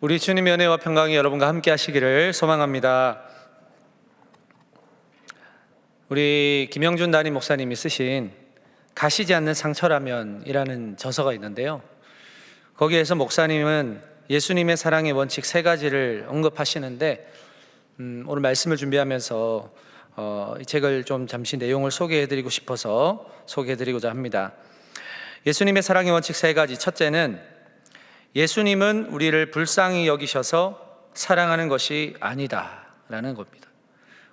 우리 주님의 은혜와 평강이 여러분과 함께 하시기를 소망합니다. 우리 김영준 담임 목사님이 쓰신 가시지 않는 상처라면이라는 저서가 있는데요, 거기에서 목사님은 예수님의 사랑의 원칙 3가지를 언급하시는데 오늘 말씀을 준비하면서 이 책을 좀 잠시 내용을 소개해드리고 싶어서 소개해드리고자 합니다. 예수님의 사랑의 원칙 3가지. 첫째는 예수님은 우리를 불쌍히 여기셔서 사랑하는 것이 아니다 라는 겁니다.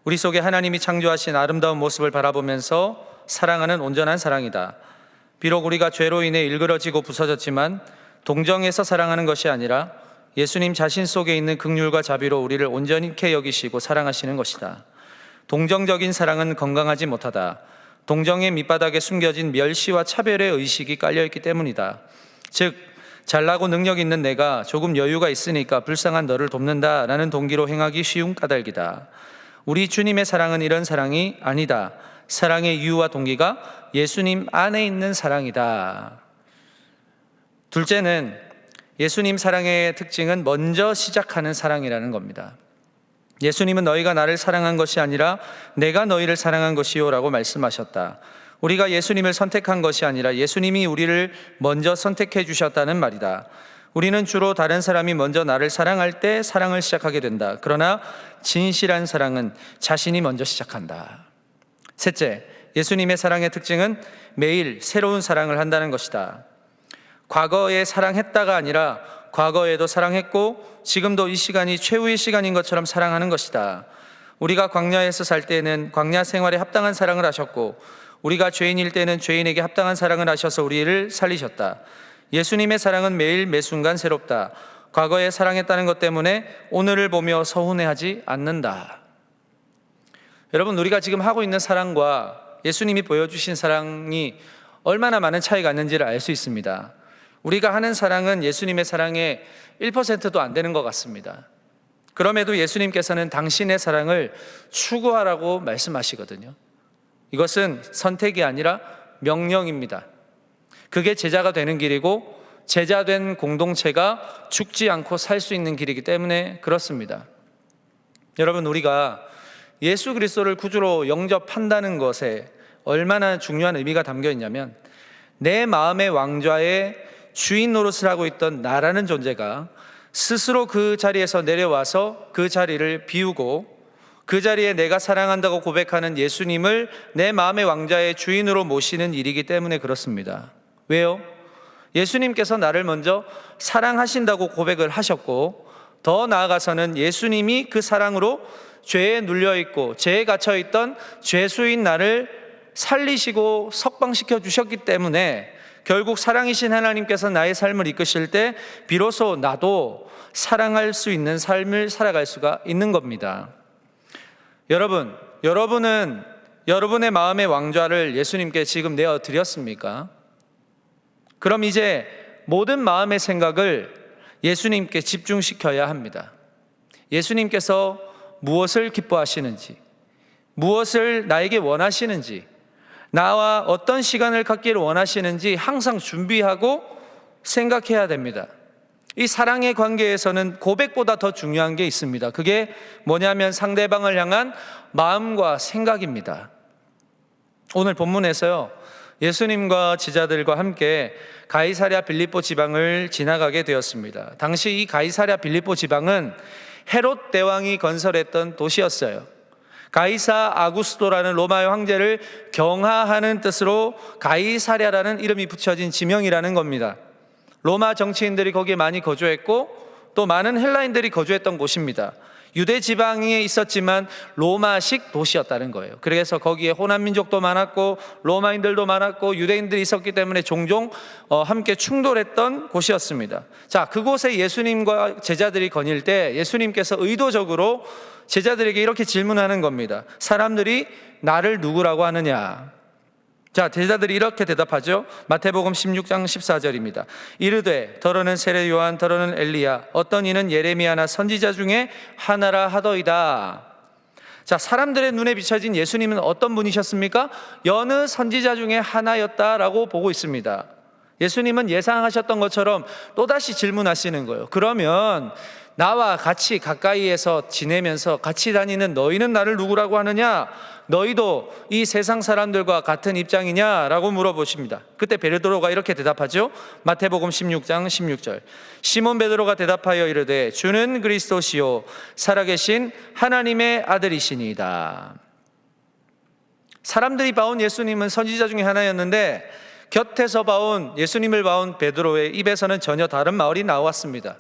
우리 속에 하나님이 창조하신 아름다운 모습을 바라보면서 사랑하는 온전한 사랑이다. 비록 우리가 죄로 인해 일그러지고 부서졌지만 동정해서 사랑하는 것이 아니라 예수님 자신 속에 있는 긍휼과 자비로 우리를 온전케 여기시고 사랑하시는 것이다. 동정적인 사랑은 건강하지 못하다. 동정의 밑바닥에 숨겨진 멸시와 차별의 의식이 깔려있기 때문이다. 즉 잘나고 능력 있는 내가 조금 여유가 있으니까 불쌍한 너를 돕는다라는 동기로 행하기 쉬운 까닭이다. 우리 주님의 사랑은 이런 사랑이 아니다. 사랑의 이유와 동기가 예수님 안에 있는 사랑이다. 둘째는 예수님 사랑의 특징은 먼저 시작하는 사랑이라는 겁니다. 예수님은 너희가 나를 사랑한 것이 아니라 내가 너희를 사랑한 것이요 라고 말씀하셨다. 우리가 예수님을 선택한 것이 아니라 예수님이 우리를 먼저 선택해 주셨다는 말이다. 우리는 주로 다른 사람이 먼저 나를 사랑할 때 사랑을 시작하게 된다. 그러나 진실한 사랑은 자신이 먼저 시작한다. 셋째, 예수님의 사랑의 특징은 매일 새로운 사랑을 한다는 것이다. 과거에 사랑했다가 아니라 과거에도 사랑했고 지금도 이 시간이 최후의 시간인 것처럼 사랑하는 것이다. 우리가 광야에서 살 때는 광야 생활에 합당한 사랑을 하셨고 우리가 죄인일 때는 죄인에게 합당한 사랑을 하셔서 우리를 살리셨다. 예수님의 사랑은 매일 매순간 새롭다. 과거에 사랑했다는 것 때문에 오늘을 보며 서운해하지 않는다. 여러분, 우리가 지금 하고 있는 사랑과 예수님이 보여주신 사랑이 얼마나 많은 차이가 있는지를 알 수 있습니다. 우리가 하는 사랑은 예수님의 사랑의 1%도 안 되는 것 같습니다. 그럼에도 예수님께서는 당신의 사랑을 추구하라고 말씀하시거든요. 이것은 선택이 아니라 명령입니다. 그게 제자가 되는 길이고 제자된 공동체가 죽지 않고 살 수 있는 길이기 때문에 그렇습니다. 여러분, 우리가 예수 그리스도를 구주로 영접한다는 것에 얼마나 중요한 의미가 담겨 있냐면 내 마음의 왕좌의 주인 노릇을 하고 있던 나라는 존재가 스스로 그 자리에서 내려와서 그 자리를 비우고 그 자리에 내가 사랑한다고 고백하는 예수님을 내 마음의 왕좌의 주인으로 모시는 일이기 때문에 그렇습니다. 왜요? 예수님께서 나를 먼저 사랑하신다고 고백을 하셨고 더 나아가서는 예수님이 그 사랑으로 죄에 눌려있고 죄에 갇혀있던 죄수인 나를 살리시고 석방시켜 주셨기 때문에 결국 사랑이신 하나님께서 나의 삶을 이끄실 때 비로소 나도 사랑할 수 있는 삶을 살아갈 수가 있는 겁니다. 여러분은 여러분의 마음의 왕좌를 예수님께 지금 내어드렸습니까? 그럼 이제 모든 마음의 생각을 예수님께 집중시켜야 합니다. 예수님께서 무엇을 기뻐하시는지, 무엇을 나에게 원하시는지, 나와 어떤 시간을 갖기를 원하시는지 항상 준비하고 생각해야 됩니다. 이 사랑의 관계에서는 고백보다 더 중요한 게 있습니다. 그게 뭐냐면 상대방을 향한 마음과 생각입니다. 오늘 본문에서요, 예수님과 제자들과 함께 가이사랴 빌립보 지방을 지나가게 되었습니다. 당시 이 가이사랴 빌립보 지방은 헤롯 대왕이 건설했던 도시였어요. 가이사 아구스토라는 로마의 황제를 경하하는 뜻으로 가이사랴라는 이름이 붙여진 지명이라는 겁니다. 로마 정치인들이 거기에 많이 거주했고 또 많은 헬라인들이 거주했던 곳입니다. 유대 지방에 있었지만 로마식 도시였다는 거예요. 그래서 거기에 호남 민족도 많았고 로마인들도 많았고 유대인들이 있었기 때문에 종종 함께 충돌했던 곳이었습니다. 자, 그곳에 예수님과 제자들이 거닐 때 예수님께서 의도적으로 제자들에게 이렇게 질문하는 겁니다. 사람들이 나를 누구라고 하느냐? 자, 제자들이 이렇게 대답하죠. 마태복음 16장 14절입니다. 이르되 더러는 세례 요한, 더러는 엘리야, 어떤 이는 예레미야나 선지자 중에 하나라 하더이다. 자, 사람들의 눈에 비춰진 예수님은 어떤 분이셨습니까? 여느 선지자 중에 하나였다라고 보고 있습니다. 예수님은 예상하셨던 것처럼 또다시 질문하시는 거예요. 그러면 나와 같이 가까이에서 지내면서 같이 다니는 너희는 나를 누구라고 하느냐? 너희도 이 세상 사람들과 같은 입장이냐? 라고 물어보십니다. 그때 베드로가 이렇게 대답하죠. 마태복음 16장 16절. 시몬 베드로가 대답하여 이르되 주는 그리스도시요 살아계신 하나님의 아들이시니이다. 사람들이 봐온 예수님은 선지자 중에 하나였는데 곁에서 봐온 예수님을 봐온 베드로의 입에서는 전혀 다른 말이 나왔습니다.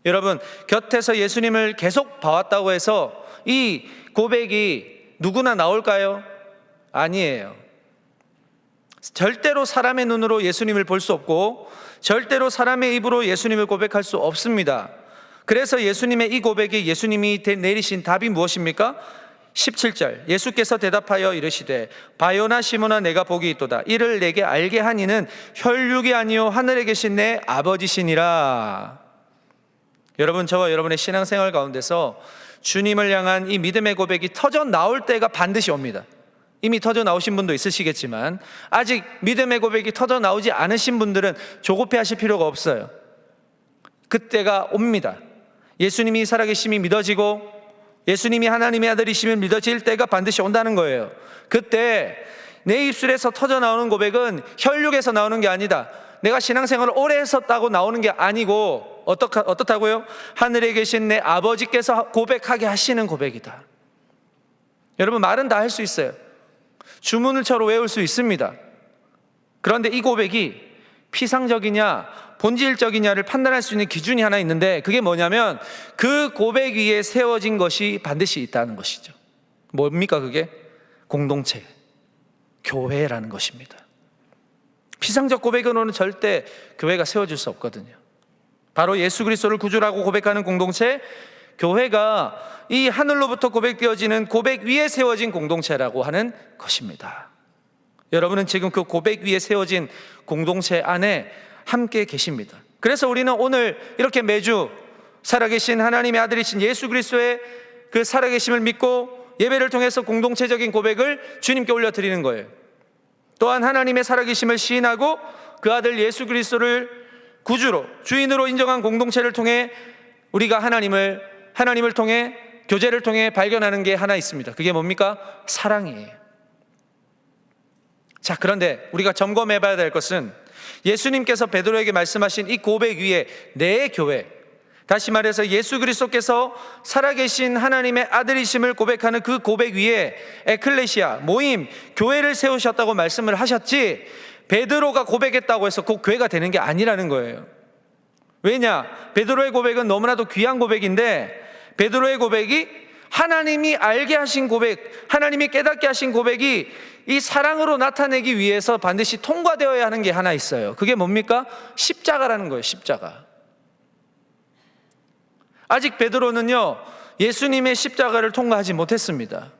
여러분, 곁에서 예수님을 계속 봐왔다고 해서 이 고백이 누구나 나올까요? 아니에요. 절대로 사람의 눈으로 예수님을 볼 수 없고 절대로 사람의 입으로 예수님을 고백할 수 없습니다. 그래서 예수님의 이 고백이 예수님이 내리신 답이 무엇입니까? 17절. 예수께서 대답하여 이르시되 바요나 시몬아 내가 복이 있도다. 이를 내게 알게 하니는 혈육이 아니요 하늘에 계신 내 아버지시니라. 여러분, 저와 여러분의 신앙생활 가운데서 주님을 향한 이 믿음의 고백이 터져 나올 때가 반드시 옵니다. 이미 터져 나오신 분도 있으시겠지만 아직 믿음의 고백이 터져 나오지 않으신 분들은 조급해 하실 필요가 없어요. 그때가 옵니다. 예수님이 살아계심이 믿어지고 예수님이 하나님의 아들이심을 믿어질 때가 반드시 온다는 거예요. 그때 내 입술에서 터져 나오는 고백은 혈육에서 나오는 게 아니다. 내가 신앙생활을 오래 했었다고 나오는 게 아니고 어떻다고요? 하늘에 계신 내 아버지께서 고백하게 하시는 고백이다. 여러분, 말은 다 할 수 있어요. 주문을 쳐로 외울 수 있습니다. 그런데 이 고백이 피상적이냐 본질적이냐를 판단할 수 있는 기준이 하나 있는데 그게 뭐냐면 그 고백 위에 세워진 것이 반드시 있다는 것이죠. 뭡니까 그게? 공동체, 교회라는 것입니다. 피상적 고백으로는 절대 교회가 세워질 수 없거든요. 바로 예수 그리스도를 구주라고 고백하는 공동체, 교회가 이 하늘로부터 고백되어지는 고백 위에 세워진 공동체라고 하는 것입니다. 여러분은 지금 그 고백 위에 세워진 공동체 안에 함께 계십니다. 그래서 우리는 오늘 이렇게 매주 살아계신 하나님의 아들이신 예수 그리스도의 그 살아계심을 믿고 예배를 통해서 공동체적인 고백을 주님께 올려드리는 거예요. 또한 하나님의 살아계심을 시인하고 그 아들 예수 그리스도를 구주로 주인으로 인정한 공동체를 통해 우리가 하나님을 통해 교제를 통해 발견하는 게 하나 있습니다. 그게 뭡니까? 사랑이에요. 자, 그런데 우리가 점검해 봐야 될 것은 예수님께서 베드로에게 말씀하신 이 고백 위에 내 교회, 다시 말해서 예수 그리스도께서 살아계신 하나님의 아들이심을 고백하는 그 고백 위에 에클레시아, 모임, 교회를 세우셨다고 말씀을 하셨지 베드로가 고백했다고 해서 그 교회가 되는 게 아니라는 거예요. 왜냐? 베드로의 고백은 너무나도 귀한 고백인데 베드로의 고백이 하나님이 알게 하신 고백, 하나님이 깨닫게 하신 고백이 이 사랑으로 나타내기 위해서 반드시 통과되어야 하는 게 하나 있어요. 그게 뭡니까? 십자가라는 거예요. 십자가. 아직 베드로는요 예수님의 십자가를 통과하지 못했습니다.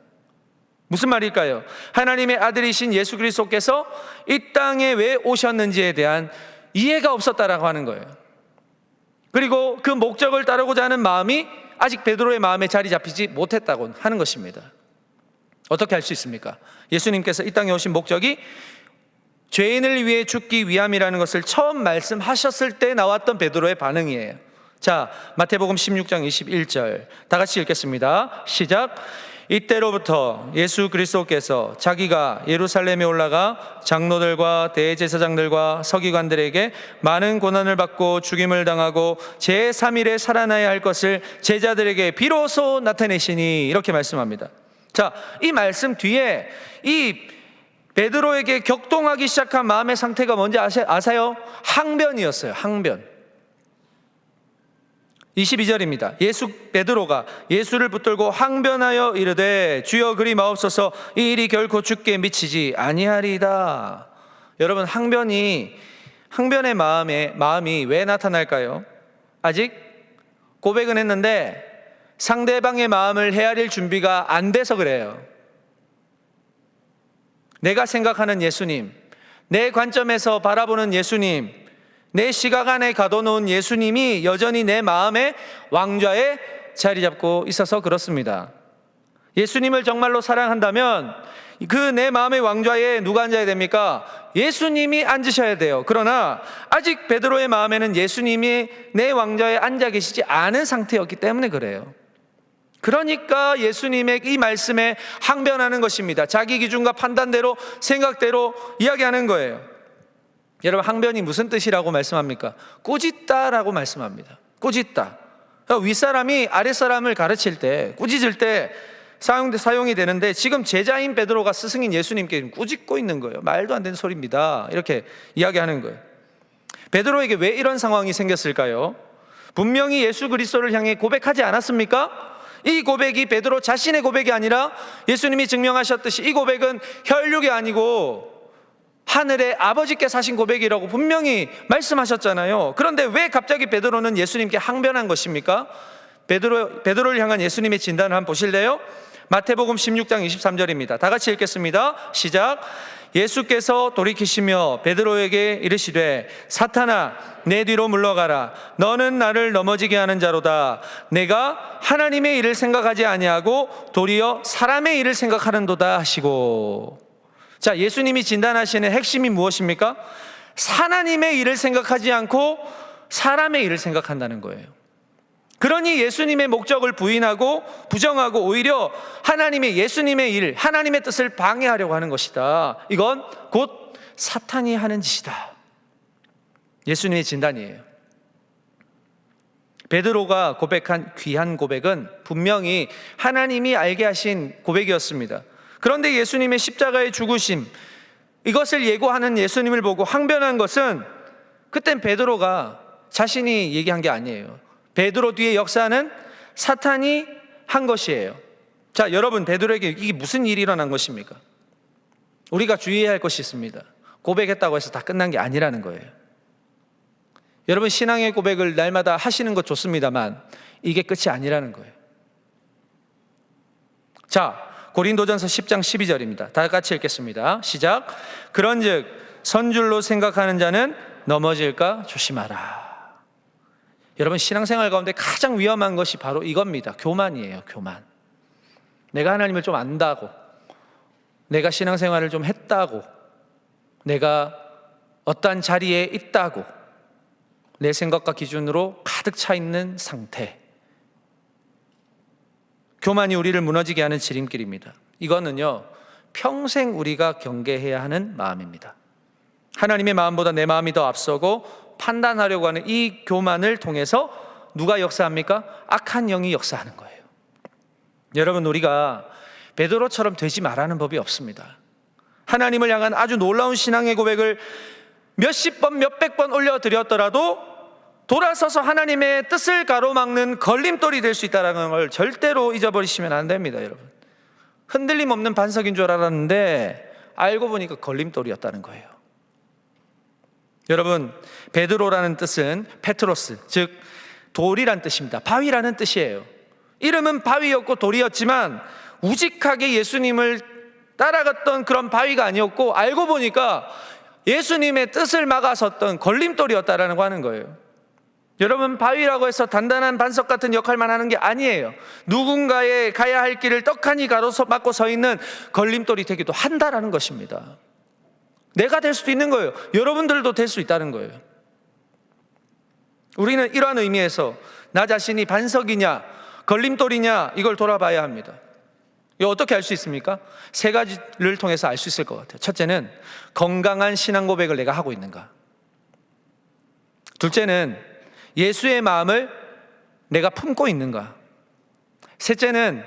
무슨 말일까요? 하나님의 아들이신 예수 그리스도께서 이 땅에 왜 오셨는지에 대한 이해가 없었다라고 하는 거예요. 그리고 그 목적을 따르고자 하는 마음이 아직 베드로의 마음에 자리 잡히지 못했다고 하는 것입니다. 어떻게 할 수 있습니까? 예수님께서 이 땅에 오신 목적이 죄인을 위해 죽기 위함이라는 것을 처음 말씀하셨을 때 나왔던 베드로의 반응이에요. 자, 마태복음 16장 21절 다 같이 읽겠습니다. 시작. 이때로부터 예수 그리스도께서 자기가 예루살렘에 올라가 장로들과 대제사장들과 서기관들에게 많은 고난을 받고 죽임을 당하고 제3일에 살아나야 할 것을 제자들에게 비로소 나타내시니 이렇게 말씀합니다. 자, 이 말씀 뒤에 이 베드로에게 격동하기 시작한 마음의 상태가 뭔지 아세요? 항변이었어요. 항변. 22절입니다. 베드로가 예수를 붙들고 항변하여 이르되 주여 그리 마옵소서 이 일이 결코 주께 미치지 아니하리이다. 여러분, 항변의 마음이 왜 나타날까요? 아직 고백은 했는데 상대방의 마음을 헤아릴 준비가 안 돼서 그래요. 내가 생각하는 예수님, 내 관점에서 바라보는 예수님, 내 시각 안에 가둬놓은 예수님이 여전히 내 마음에 왕좌에 자리 잡고 있어서 그렇습니다. 예수님을 정말로 사랑한다면 그 내 마음의 왕좌에 누가 앉아야 됩니까? 예수님이 앉으셔야 돼요. 그러나 아직 베드로의 마음에는 예수님이 내 왕좌에 앉아 계시지 않은 상태였기 때문에 그래요. 그러니까 예수님의 이 말씀에 항변하는 것입니다. 자기 기준과 판단대로, 생각대로 이야기하는 거예요. 여러분, 항변이 무슨 뜻이라고 말씀합니까? 꾸짖다라고 말씀합니다. 꾸짖다. 윗사람이 아랫사람을 가르칠 때, 꾸짖을 때 사용이 되는데, 지금 제자인 베드로가 스승인 예수님께 꾸짖고 있는 거예요. 말도 안 되는 소리입니다. 이렇게 이야기하는 거예요. 베드로에게 왜 이런 상황이 생겼을까요? 분명히 예수 그리스도를 향해 고백하지 않았습니까? 이 고백이 베드로 자신의 고백이 아니라 예수님이 증명하셨듯이 이 고백은 혈육이 아니고 하늘의 아버지께서 하신 고백이라고 분명히 말씀하셨잖아요. 그런데 왜 갑자기 베드로는 예수님께 항변한 것입니까? 베드로를 향한 예수님의 진단을 한번 보실래요? 마태복음 16장 23절입니다. 다 같이 읽겠습니다. 시작. 예수께서 돌이키시며 베드로에게 이르시되 사탄아 내 뒤로 물러가라. 너는 나를 넘어지게 하는 자로다. 내가 하나님의 일을 생각하지 아니하고 도리어 사람의 일을 생각하는도다 하시고. 자, 예수님이 진단하시는 핵심이 무엇입니까? 하나님의 일을 생각하지 않고 사람의 일을 생각한다는 거예요. 그러니 예수님의 목적을 부인하고 부정하고 오히려 예수님의 일, 하나님의 뜻을 방해하려고 하는 것이다. 이건 곧 사탄이 하는 짓이다. 예수님의 진단이에요. 베드로가 고백한 귀한 고백은 분명히 하나님이 알게 하신 고백이었습니다. 그런데 예수님의 십자가의 죽으심, 이것을 예고하는 예수님을 보고 항변한 것은 그땐 베드로가 자신이 얘기한 게 아니에요. 베드로 뒤에 역사는 사탄이 한 것이에요. 자, 여러분, 베드로에게 이게 무슨 일이 일어난 것입니까? 우리가 주의해야 할 것이 있습니다. 고백했다고 해서 다 끝난 게 아니라는 거예요. 여러분, 신앙의 고백을 날마다 하시는 것 좋습니다만 이게 끝이 아니라는 거예요. 자, 고린도전서 10장 12절입니다. 다 같이 읽겠습니다. 시작. 그런즉 선줄로 생각하는 자는 넘어질까 조심하라. 여러분, 신앙생활 가운데 가장 위험한 것이 바로 이겁니다. 교만이에요. 교만. 내가 하나님을 좀 안다고, 내가 신앙생활을 좀 했다고, 내가 어떠한 자리에 있다고, 내 생각과 기준으로 가득 차 있는 상태. 교만이 우리를 무너지게 하는 지름길입니다. 이거는요, 평생 우리가 경계해야 하는 마음입니다. 하나님의 마음보다 내 마음이 더 앞서고 판단하려고 하는 이 교만을 통해서 누가 역사합니까? 악한 영이 역사하는 거예요. 여러분, 우리가 베드로처럼 되지 말라는 법이 없습니다. 하나님을 향한 아주 놀라운 신앙의 고백을 몇십 번, 몇백 번 올려드렸더라도 돌아서서 하나님의 뜻을 가로막는 걸림돌이 될 수 있다는 걸 절대로 잊어버리시면 안 됩니다. 여러분, 흔들림 없는 반석인 줄 알았는데 알고 보니까 걸림돌이었다는 거예요. 여러분, 베드로라는 뜻은 페트로스, 즉 돌이란 뜻입니다. 바위라는 뜻이에요. 이름은 바위였고 돌이었지만 우직하게 예수님을 따라갔던 그런 바위가 아니었고 알고 보니까 예수님의 뜻을 막아섰던 걸림돌이었다라는 거 하는 거예요. 여러분, 바위라고 해서 단단한 반석 같은 역할만 하는 게 아니에요. 누군가의 가야 할 길을 떡하니 가로막고 서 있는 걸림돌이 되기도 한다라는 것입니다. 내가 될 수도 있는 거예요. 여러분들도 될 수 있다는 거예요. 우리는 이러한 의미에서 나 자신이 반석이냐 걸림돌이냐 이걸 돌아봐야 합니다. 이거 어떻게 알 수 있습니까? 세 가지를 통해서 알 수 있을 것 같아요. 첫째는 건강한 신앙 고백을 내가 하고 있는가. 둘째는 예수의 마음을 내가 품고 있는가. 셋째는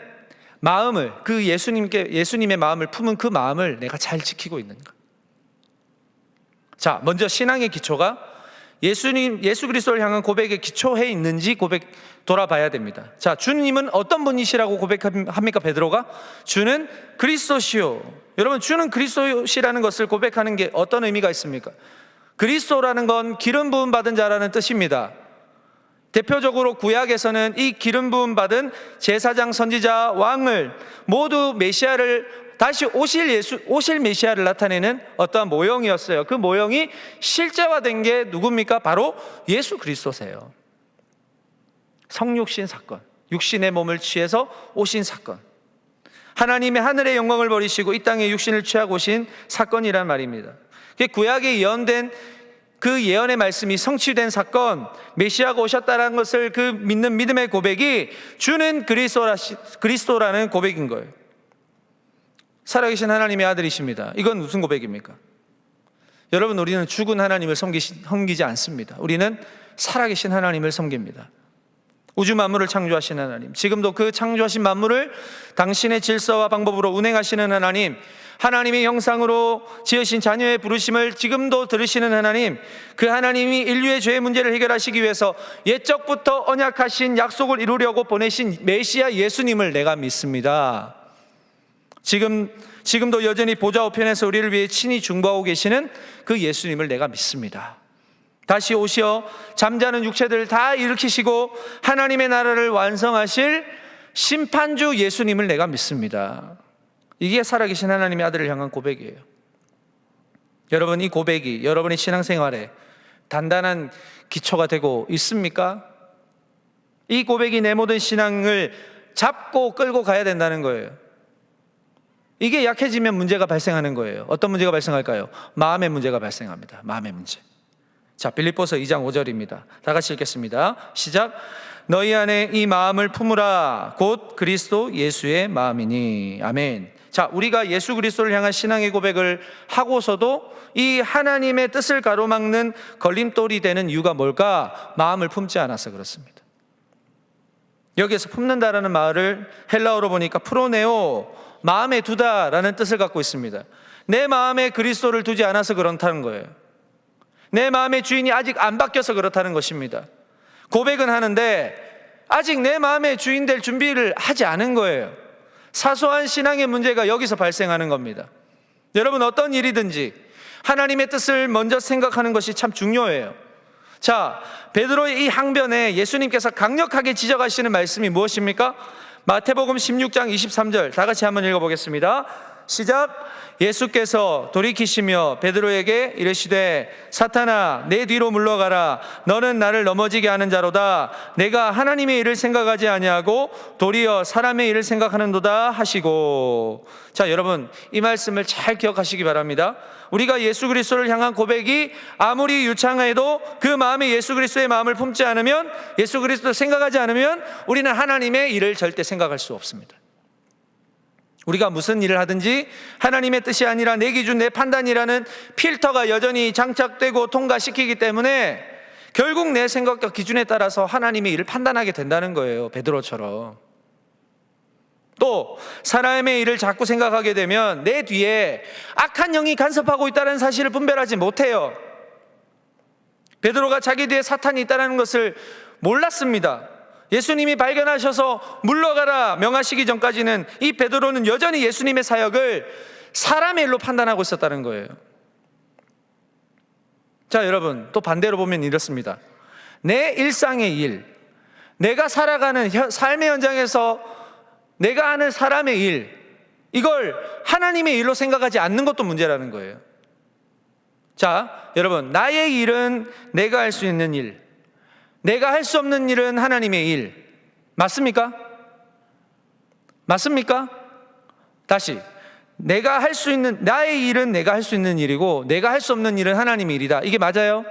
마음을, 예수님의 마음을 품은 그 마음을 내가 잘 지키고 있는가. 자, 먼저 신앙의 기초가 예수 그리스도를 향한 고백에 기초해 있는지 돌아봐야 됩니다. 자, 주님은 어떤 분이시라고 고백합니까? 베드로가 주는 그리스도시요. 여러분, 주는 그리스도시라는 것을 고백하는 게 어떤 의미가 있습니까? 그리스도라는 건 기름 부음 받은 자라는 뜻입니다. 대표적으로 구약에서는 이 기름 부음 받은 제사장, 선지자, 왕을 모두 메시아를 다시 오실 메시아를 나타내는 어떠한 모형이었어요. 그 모형이 실제화된 게 누굽니까? 바로 예수 그리스도세요. 성육신 사건, 육신의 몸을 취해서 오신 사건. 하나님의 하늘의 영광을 버리시고 이 땅에 육신을 취하고 오신 사건이란 말입니다. 구약에 예언된 그 예언의 말씀이 성취된 사건, 메시아가 오셨다는 것을 그 믿는 믿음의 고백이 주는 그리스도라는 고백인 거예요. 살아계신 하나님의 아들이십니다. 이건 무슨 고백입니까? 여러분, 우리는 죽은 하나님을 섬기지 않습니다. 우리는 살아계신 하나님을 섬깁니다. 우주 만물을 창조하신 하나님, 지금도 그 창조하신 만물을 당신의 질서와 방법으로 운행하시는 하나님, 하나님의 형상으로 지으신 자녀의 부르심을 지금도 들으시는 하나님, 그 하나님이 인류의 죄의 문제를 해결하시기 위해서 옛적부터 언약하신 약속을 이루려고 보내신 메시아 예수님을 내가 믿습니다. 지금도 여전히 보좌 우편에서 우리를 위해 친히 중보하고 계시는 그 예수님을 내가 믿습니다. 다시 오시어 잠자는 육체들을 다 일으키시고 하나님의 나라를 완성하실 심판주 예수님을 내가 믿습니다. 이게 살아계신 하나님의 아들을 향한 고백이에요. 여러분, 이 고백이 여러분의 신앙생활에 단단한 기초가 되고 있습니까? 이 고백이 내 모든 신앙을 잡고 끌고 가야 된다는 거예요. 이게 약해지면 문제가 발생하는 거예요. 어떤 문제가 발생할까요? 마음의 문제가 발생합니다. 마음의 문제. 자, 빌립보서 2장 5절입니다. 다 같이 읽겠습니다. 시작. 너희 안에 이 마음을 품으라. 곧 그리스도 예수의 마음이니. 아멘. 자, 우리가 예수 그리스도를 향한 신앙의 고백을 하고서도 이 하나님의 뜻을 가로막는 걸림돌이 되는 이유가 뭘까? 마음을 품지 않아서 그렇습니다. 여기에서 품는다라는 말을 헬라어로 보니까 프로네오, 마음에 두다라는 뜻을 갖고 있습니다. 내 마음에 그리스도를 두지 않아서 그렇다는 거예요. 내 마음의 주인이 아직 안 바뀌어서 그렇다는 것입니다. 고백은 하는데 아직 내 마음의 주인 될 준비를 하지 않은 거예요. 사소한 신앙의 문제가 여기서 발생하는 겁니다. 여러분, 어떤 일이든지 하나님의 뜻을 먼저 생각하는 것이 참 중요해요. 자, 베드로의 이 항변에 예수님께서 강력하게 지적하시는 말씀이 무엇입니까? 마태복음 16장 23절 다 같이 한번 읽어보겠습니다. 시작. 예수께서 돌이키시며 베드로에게 이르시되 사탄아, 내 뒤로 물러가라. 너는 나를 넘어지게 하는 자로다. 내가 하나님의 일을 생각하지 아니하고 도리어 사람의 일을 생각하는도다 하시고. 자, 여러분, 이 말씀을 잘 기억하시기 바랍니다. 우리가 예수 그리스도를 향한 고백이 아무리 유창해도 그 마음에 예수 그리스도의 마음을 품지 않으면, 예수 그리스도를 생각하지 않으면 우리는 하나님의 일을 절대 생각할 수 없습니다. 우리가 무슨 일을 하든지 하나님의 뜻이 아니라 내 기준, 내 판단이라는 필터가 여전히 장착되고 통과시키기 때문에 결국 내 생각과 기준에 따라서 하나님의 일을 판단하게 된다는 거예요. 베드로처럼. 또 사람의 일을 자꾸 생각하게 되면 내 뒤에 악한 영이 간섭하고 있다는 사실을 분별하지 못해요. 베드로가 자기 뒤에 사탄이 있다는 것을 몰랐습니다. 예수님이 발견하셔서 물러가라 명하시기 전까지는 이 베드로는 여전히 예수님의 사역을 사람의 일로 판단하고 있었다는 거예요. 자, 여러분, 또 반대로 보면 이렇습니다. 내 일상의 일, 내가 살아가는 삶의 현장에서 내가 하는 사람의 일, 이걸 하나님의 일로 생각하지 않는 것도 문제라는 거예요. 자, 여러분, 나의 일은 내가 할 수 있는 일, 내가 할 수 없는 일은 하나님의 일. 맞습니까? 맞습니까? 다시, 내가 할 수 있는, 나의 일은 내가 할 수 있는 일이고 내가 할 수 없는 일은 하나님의 일이다. 이게 맞아요?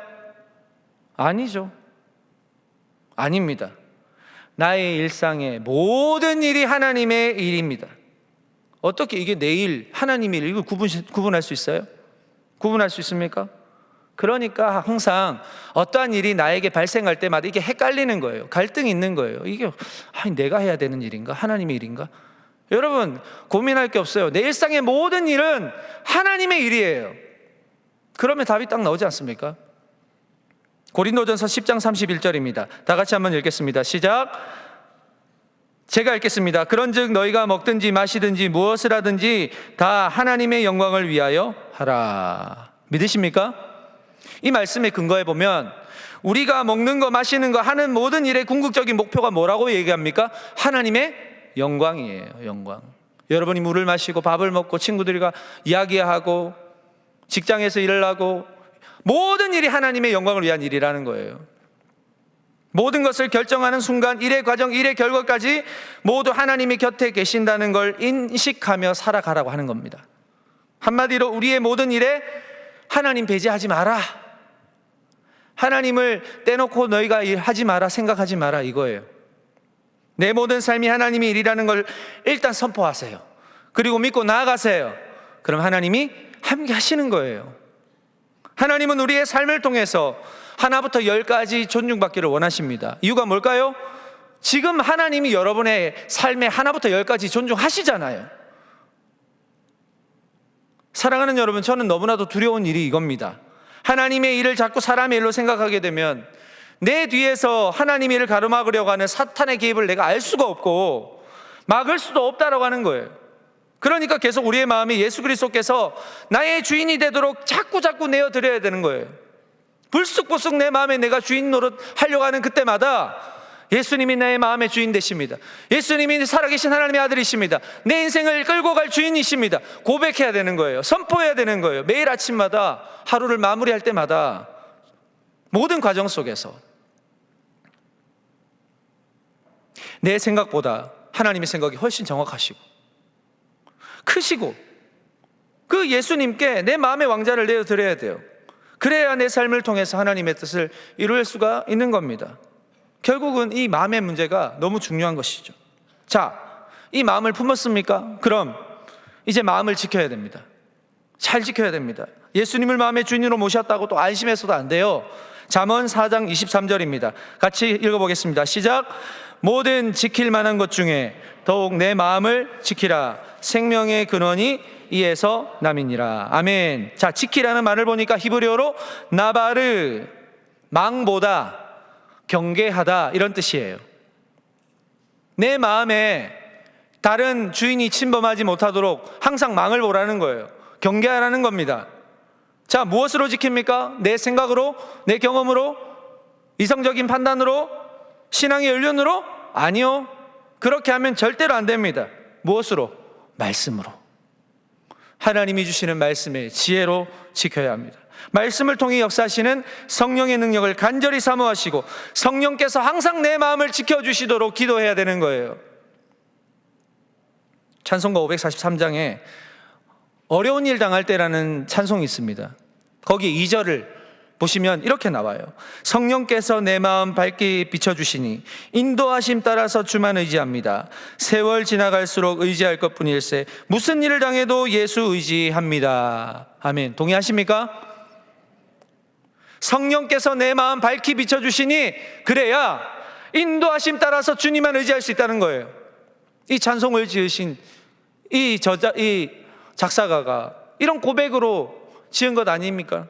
아니죠. 아닙니다. 나의 일상의 모든 일이 하나님의 일입니다. 어떻게 이게 내 일, 하나님의 일, 이걸 구분할 수 있어요? 구분할 수 있습니까? 그러니까 항상 어떠한 일이 나에게 발생할 때마다 이게 헷갈리는 거예요. 갈등이 있는 거예요. 이게 내가 해야 되는 일인가? 하나님의 일인가? 여러분, 고민할 게 없어요. 내 일상의 모든 일은 하나님의 일이에요. 그러면 답이 딱 나오지 않습니까? 고린도전서 10장 31절입니다. 다 같이 한번 읽겠습니다. 시작. 제가 읽겠습니다. 그런즉 너희가 먹든지 마시든지 무엇을 하든지 다 하나님의 영광을 위하여 하라. 믿으십니까? 이 말씀의 근거에 보면 우리가 먹는 거 마시는 거 하는 모든 일의 궁극적인 목표가 뭐라고 얘기합니까? 하나님의 영광이에요. 영광. 여러분이 물을 마시고 밥을 먹고 친구들과 이야기하고 직장에서 일을 하고 모든 일이 하나님의 영광을 위한 일이라는 거예요. 모든 것을 결정하는 순간, 일의 과정, 일의 결과까지 모두 하나님이 곁에 계신다는 걸 인식하며 살아가라고 하는 겁니다. 한마디로 우리의 모든 일에 하나님 배제하지 마라, 하나님을 떼놓고 너희가 일하지 마라, 생각하지 마라, 이거예요. 내 모든 삶이 하나님의 일이라는 걸 일단 선포하세요. 그리고 믿고 나아가세요. 그럼 하나님이 함께 하시는 거예요. 하나님은 우리의 삶을 통해서 하나부터 열까지 존중받기를 원하십니다. 이유가 뭘까요? 지금 하나님이 여러분의 삶에 하나부터 열까지 존중하시잖아요. 사랑하는 여러분, 저는 너무나도 두려운 일이 이겁니다. 하나님의 일을 자꾸 사람의 일로 생각하게 되면 내 뒤에서 하나님의 일을 가로막으려고 하는 사탄의 개입을 내가 알 수가 없고 막을 수도 없다라고 하는 거예요. 그러니까 계속 우리의 마음이 예수 그리스도께서 나의 주인이 되도록 자꾸 내어드려야 되는 거예요. 불쑥불쑥 내 마음에 내가 주인 노릇 하려고 하는 그때마다 예수님이 나의 마음의 주인 되십니다. 예수님이 살아계신 하나님의 아들이십니다. 내 인생을 끌고 갈 주인이십니다. 고백해야 되는 거예요. 선포해야 되는 거예요. 매일 아침마다, 하루를 마무리할 때마다, 모든 과정 속에서 내 생각보다 하나님의 생각이 훨씬 정확하시고 크시고 그 예수님께 내 마음의 왕자를 내어드려야 돼요. 그래야 내 삶을 통해서 하나님의 뜻을 이룰 수가 있는 겁니다. 결국은 이 마음의 문제가 너무 중요한 것이죠. 자, 이 마음을 품었습니까? 그럼 이제 마음을 지켜야 됩니다. 잘 지켜야 됩니다. 예수님을 마음의 주인으로 모셨다고 또 안심해서도 안 돼요. 잠언 4장 23절입니다. 같이 읽어보겠습니다. 시작. 모든 지킬 만한 것 중에 더욱 내 마음을 지키라. 생명의 근원이 이에서 남이니라. 아멘. 자, 지키라는 말을 보니까 히브리어로 나바르, 망보다, 경계하다, 이런 뜻이에요. 내 마음에 다른 주인이 침범하지 못하도록 항상 망을 보라는 거예요. 경계하라는 겁니다. 자, 무엇으로 지킵니까? 내 생각으로? 내 경험으로? 이성적인 판단으로? 신앙의 연륜으로? 아니요. 그렇게 하면 절대로 안 됩니다. 무엇으로? 말씀으로. 하나님이 주시는 말씀의 지혜로 지켜야 합니다. 말씀을 통해 역사하시는 성령의 능력을 간절히 사모하시고 성령께서 항상 내 마음을 지켜주시도록 기도해야 되는 거예요. 찬송가 543장에 어려운 일 당할 때라는 찬송이 있습니다. 거기 2절을 보시면 이렇게 나와요. 성령께서 내 마음 밝게 비춰주시니 인도하심 따라서 주만 의지합니다. 세월 지나갈수록 의지할 것뿐일세 무슨 일을 당해도 예수 의지합니다. 아멘. 동의하십니까? 성령께서 내 마음 밝게 비춰주시니 그래야 인도하심 따라서 주님만 의지할 수 있다는 거예요. 이 찬송을 지으신 이 작사가가 이런 고백으로 지은 것 아닙니까?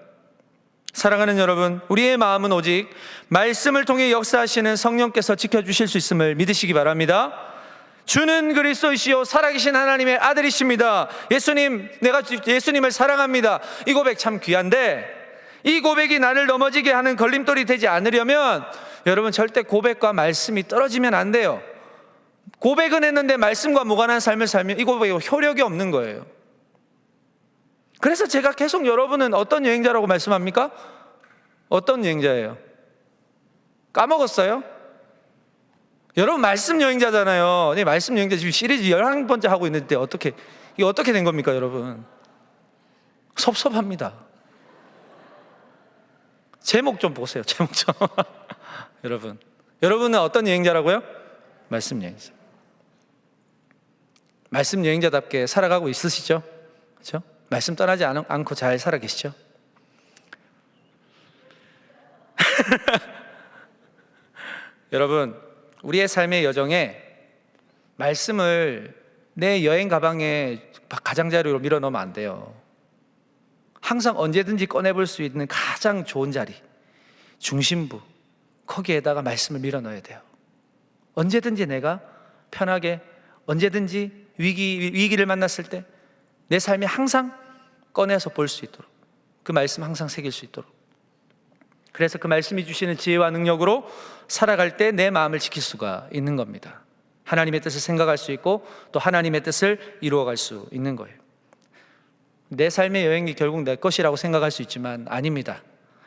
사랑하는 여러분, 우리의 마음은 오직 말씀을 통해 역사하시는 성령께서 지켜주실 수 있음을 믿으시기 바랍니다. 주는 그리스도이시요 살아계신 하나님의 아들이십니다. 예수님, 내가 예수님을 사랑합니다. 이 고백 참 귀한데 이 고백이 나를 넘어지게 하는 걸림돌이 되지 않으려면 여러분 절대 고백과 말씀이 떨어지면 안 돼요. 고백은 했는데 말씀과 무관한 삶을 살면 이 고백이 효력이 없는 거예요. 그래서 제가 계속 여러분은 어떤 여행자라고 말씀합니까? 어떤 여행자예요? 까먹었어요? 여러분 말씀 여행자잖아요. 네, 말씀 여행자 지금 시리즈 11번째 하고 있는데 이게 어떻게 된 겁니까 여러분? 섭섭합니다. 제목 좀 보세요. 제목 좀. 여러분은 어떤 여행자라고요? 말씀 여행자. 말씀 여행자답게 살아가고 있으시죠? 그렇죠? 말씀 떠나지 않고 잘 살아 계시죠? 여러분, 우리의 삶의 여정에 말씀을 내 여행 가방에 가장자리로 밀어 넣으면 안 돼요. 항상 언제든지 꺼내볼 수 있는 가장 좋은 자리, 중심부, 거기에다가 말씀을 밀어 넣어야 돼요. 언제든지 내가 편하게, 언제든지 위기를 만났을 때 내 삶이 항상 꺼내서 볼 수 있도록, 그 말씀 항상 새길 수 있도록. 그래서 그 말씀이 주시는 지혜와 능력으로 살아갈 때 내 마음을 지킬 수가 있는 겁니다. 하나님의 뜻을 생각할 수 있고 또 하나님의 뜻을 이루어갈 수 있는 거예요. 내 삶의 여행이 결국 내 것이라고 생각할 수 있지만 아닙니다.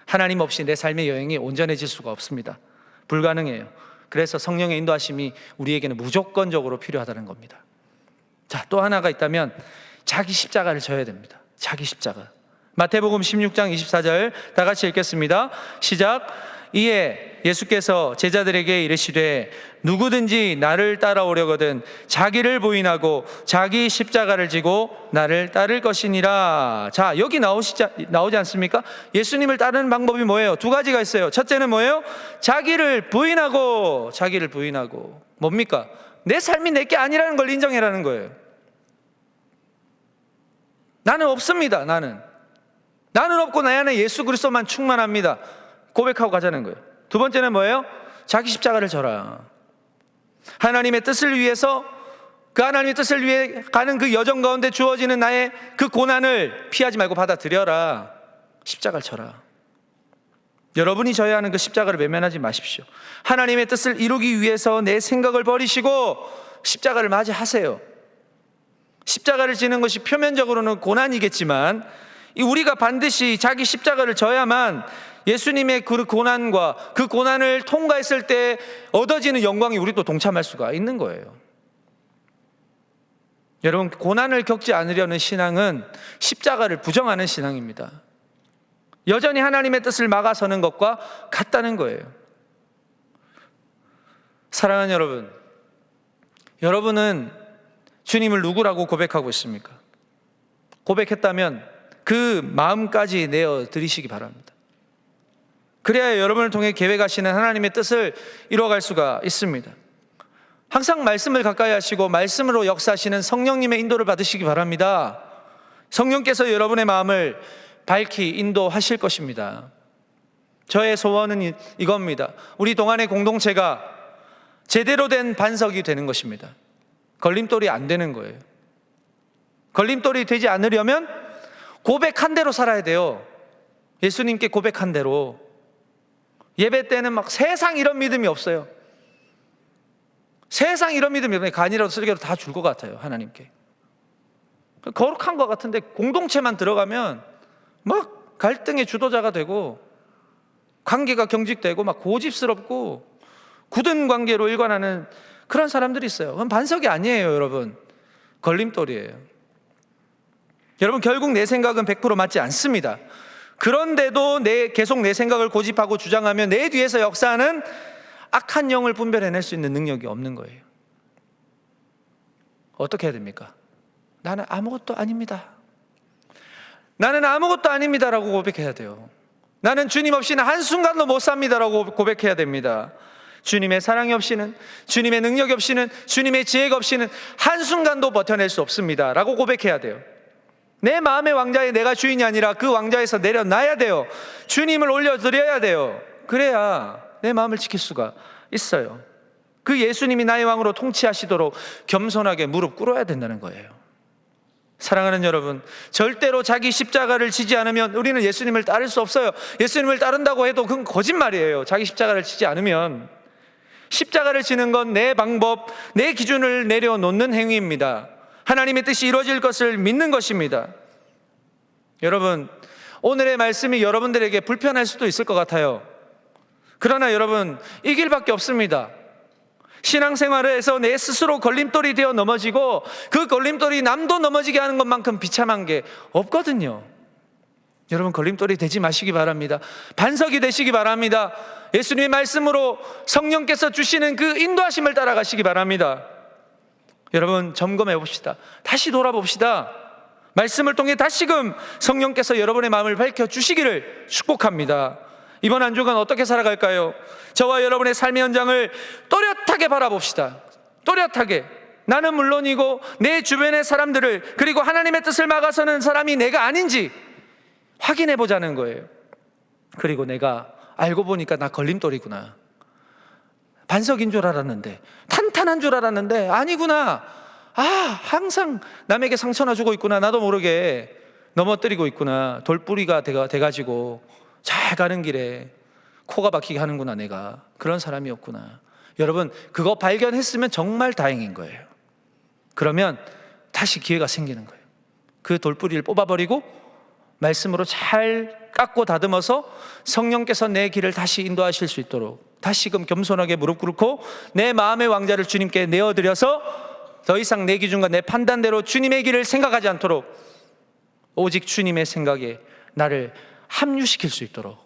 하나님 없이 내 삶의 여행이 온전해질 수가 없습니다. 불가능해요. 그래서 성령의 인도하심이 우리에게는 무조건적으로 필요하다는 겁니다. 자, 또 하나가 있다면 자기 십자가를 져야 됩니다. 자기 십자가. 마태복음 16장 24절 다 같이 읽겠습니다. 시작. 이에 예수께서 제자들에게 이르시되 누구든지 나를 따라오려거든 자기를 부인하고 자기 십자가를 지고 나를 따를 것이니라. 자, 여기 나오지 않습니까? 예수님을 따르는 방법이 뭐예요? 두 가지가 있어요. 첫째는 뭐예요? 자기를 부인하고. 뭡니까? 내 삶이 내게 아니라는 걸 인정해라는 거예요. 나는 없습니다. 나는 없고 내 안에 예수 그리스도만 충만합니다. 고백하고 가자는 거예요. 두 번째는 뭐예요? 자기 십자가를 져라. 하나님의 뜻을 위해서, 그 하나님의 뜻을 위해 가는 그 여정 가운데 주어지는 나의 그 고난을 피하지 말고 받아들여라. 십자가를 져라. 여러분이 져야 하는 그 십자가를 외면하지 마십시오. 하나님의 뜻을 이루기 위해서 내 생각을 버리시고 십자가를 맞이하세요. 십자가를 지는 것이 표면적으로는 고난이겠지만 우리가 반드시 자기 십자가를 져야만 예수님의 그 고난과 그 고난을 통과했을 때 얻어지는 영광이 우리도 동참할 수가 있는 거예요. 여러분, 고난을 겪지 않으려는 신앙은 십자가를 부정하는 신앙입니다. 여전히 하나님의 뜻을 막아서는 것과 같다는 거예요. 사랑하는 여러분, 여러분은 주님을 누구라고 고백하고 있습니까? 고백했다면 그 마음까지 내어드리시기 바랍니다. 그래야 여러분을 통해 계획하시는 하나님의 뜻을 이루어갈 수가 있습니다. 항상 말씀을 가까이 하시고 말씀으로 역사하시는 성령님의 인도를 받으시기 바랍니다. 성령께서 여러분의 마음을 밝히 인도하실 것입니다. 저의 소원은 이겁니다. 우리 동안의 공동체가 제대로 된 반석이 되는 것입니다. 걸림돌이 안 되는 거예요. 걸림돌이 되지 않으려면 고백한 대로 살아야 돼요. 예수님께 고백한 대로. 예배 때는 막 세상 이런 믿음이 없어요. 세상 이런 믿음이 없어요. 간이라도 쓸개로 다 줄 것 같아요, 하나님께. 거룩한 것 같은데 공동체만 들어가면 막 갈등의 주도자가 되고 관계가 경직되고 막 고집스럽고 굳은 관계로 일관하는 그런 사람들이 있어요. 그건 반석이 아니에요, 여러분. 걸림돌이에요. 여러분, 결국 내 생각은 100% 맞지 않습니다. 그런데도 계속 내 생각을 고집하고 주장하면 내 뒤에서 역사하는 악한 영을 분별해낼 수 있는 능력이 없는 거예요. 어떻게 해야 됩니까? 나는 아무것도 아닙니다. 나는 아무것도 아닙니다라고 고백해야 돼요. 나는 주님 없이는 한순간도 못 삽니다라고 고백해야 됩니다. 주님의 사랑이 없이는, 주님의 능력이 없이는, 주님의 지혜가 없이는 한순간도 버텨낼 수 없습니다 라고 고백해야 돼요. 내 마음의 왕자에 내가 주인이 아니라 그 왕자에서 내려놔야 돼요. 주님을 올려드려야 돼요. 그래야 내 마음을 지킬 수가 있어요. 그 예수님이 나의 왕으로 통치하시도록 겸손하게 무릎 꿇어야 된다는 거예요. 사랑하는 여러분, 절대로 자기 십자가를 지지 않으면 우리는 예수님을 따를 수 없어요. 예수님을 따른다고 해도 그건 거짓말이에요. 자기 십자가를 지지 않으면. 십자가를 지는 건 내 방법, 내 기준을 내려놓는 행위입니다. 하나님의 뜻이 이루어질 것을 믿는 것입니다. 여러분, 오늘의 말씀이 여러분들에게 불편할 수도 있을 것 같아요. 그러나 여러분, 이 길밖에 없습니다. 신앙생활에서 내 스스로 걸림돌이 되어 넘어지고 그 걸림돌이 남도 넘어지게 하는 것만큼 비참한 게 없거든요. 여러분, 걸림돌이 되지 마시기 바랍니다. 반석이 되시기 바랍니다. 예수님의 말씀으로 성령께서 주시는 그 인도하심을 따라가시기 바랍니다. 여러분, 점검해 봅시다. 다시 돌아봅시다. 말씀을 통해 다시금 성령께서 여러분의 마음을 밝혀주시기를 축복합니다. 이번 한 주간 어떻게 살아갈까요? 저와 여러분의 삶의 현장을 또렷하게 바라봅시다. 또렷하게. 나는 물론이고 내 주변의 사람들을, 그리고 하나님의 뜻을 막아서는 사람이 내가 아닌지 확인해 보자는 거예요. 그리고 내가 알고 보니까 나 걸림돌이구나. 반석인 줄 알았는데, 탄탄한 줄 알았는데 아니구나. 항상 남에게 상처나 주고 있구나. 나도 모르게 넘어뜨리고 있구나. 돌뿌리가 돼가지고 잘 가는 길에 코가 박히게 하는구나. 내가 그런 사람이었구나. 여러분, 그거 발견했으면 정말 다행인 거예요. 그러면 다시 기회가 생기는 거예요. 그 돌뿌리를 뽑아버리고 말씀으로 잘 깎고 다듬어서 성령께서 내 길을 다시 인도하실 수 있도록 다시금 겸손하게 무릎 꿇고 내 마음의 왕자를 주님께 내어드려서 더 이상 내 기준과 내 판단대로 주님의 길을 생각하지 않도록 오직 주님의 생각에 나를 합류시킬 수 있도록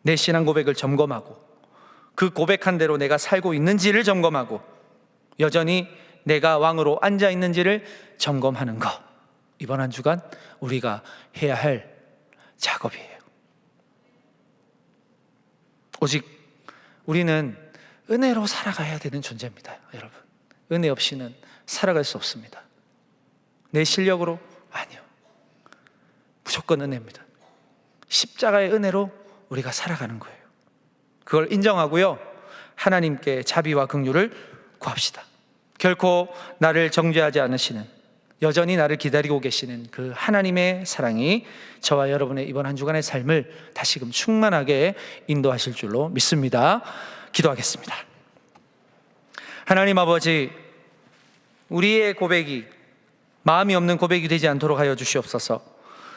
내 신앙 고백을 점검하고 그 고백한 대로 내가 살고 있는지를 점검하고 여전히 내가 왕으로 앉아 있는지를 점검하는 것, 이번 한 주간 우리가 해야 할 작업이에요. 오직 우리는 은혜로 살아가야 되는 존재입니다. 여러분, 은혜 없이는 살아갈 수 없습니다. 내 실력으로? 아니요, 무조건 은혜입니다. 십자가의 은혜로 우리가 살아가는 거예요. 그걸 인정하고요, 하나님께 자비와 긍휼을 구합시다. 결코 나를 정죄하지 않으시는, 여전히 나를 기다리고 계시는 그 하나님의 사랑이 저와 여러분의 이번 한 주간의 삶을 다시금 충만하게 인도하실 줄로 믿습니다. 기도하겠습니다. 하나님 아버지, 우리의 고백이 마음이 없는 고백이 되지 않도록 하여 주시옵소서.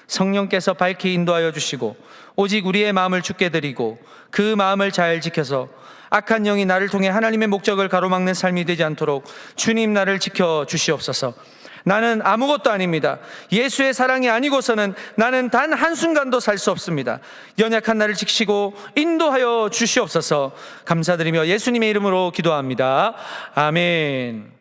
성령께서 밝히 인도하여 주시고 오직 우리의 마음을 주께 드리고 그 마음을 잘 지켜서 악한 영이 나를 통해 하나님의 목적을 가로막는 삶이 되지 않도록 주님 나를 지켜 주시옵소서. 나는 아무것도 아닙니다. 예수의 사랑이 아니고서는 나는 단 한순간도 살 수 없습니다. 연약한 나를 지키시고 인도하여 주시옵소서. 감사드리며 예수님의 이름으로 기도합니다. 아멘.